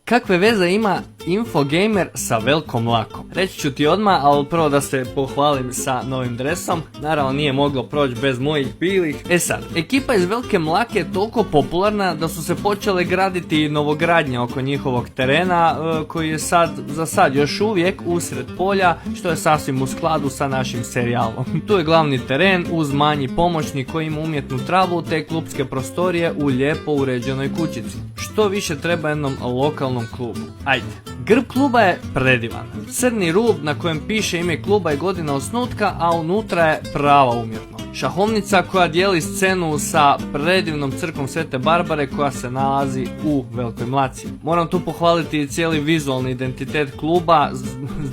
Kakve veze ima Infogamer sa Veljkom Mlakom? Reći ću ti odmah, ali prvo da se pohvalim sa novim dresom. Naravno nije moglo proći bez mojih bilih. E sad, ekipa iz Veljke Mlake je toliko popularna da su se počele graditi novogradnje oko njihovog terena koji je za sad još uvijek usred polja, što je sasvim u skladu sa našim serijalom. Tu je glavni teren uz manji pomoćnik koji ima umjetnu travu te klupske prostorije u lijepo uređenoj kućici. Što više treba jednom lokalnom klubu. Ajde. Grb kluba je predivan. Crni rub na kojem piše ime kluba i godina osnutka, a unutra je prava umjetnost. Šahovnica koja dijeli scenu sa predivnom crkvom Svete Barbare koja se nalazi u Veljkoj Mlaci. Moram tu pohvaliti i cijeli vizualni identitet kluba,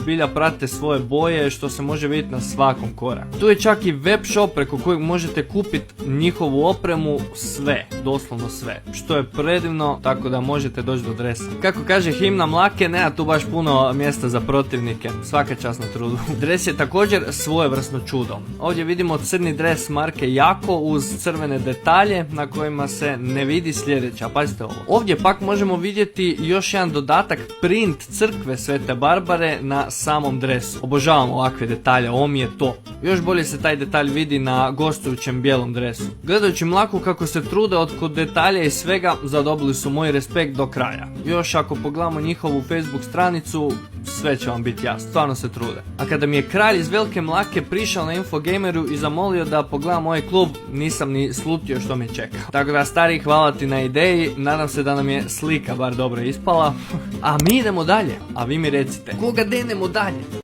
zbilja prate svoje boje što se može vidjeti na svakom koraku. Tu je čak i web shop preko kojeg možete kupiti njihovu opremu, sve, doslovno sve, što je predivno, tako da možete doći do dresa. Kako kaže himna Mlake, nema tu baš puno mjesta za protivnike, svaka čast na trudu. Dres je također svojevrsno čudo. Ovdje vidimo crni dres marke Jako uz crvene detalje na kojima se ne vidi sljedeća, pazite ovo. Ovdje pak možemo vidjeti još jedan dodatak, print crkve Svete Barbare na samom dresu. Obožavam ovakve detalje, ovo mi je to. Još bolje se taj detalj vidi na gostujućem bijelom dresu. Gledajući Mlaku kako se trude od detalja i svega, zadobili su moj respekt do kraja. Još ako pogledamo njihovu Facebook stranicu, sve će vam biti jasno, stvarno se trude. A kada mi je kralj iz Veljke Mlake prišao na Infogameru i zamolio da pogledam ovaj klub, nisam ni slutio što me čeka. Tako da stari, hvala ti na ideji, nadam se da nam je slika bar dobro ispala. A mi idemo dalje, a vi mi recite, koga denemo dalje?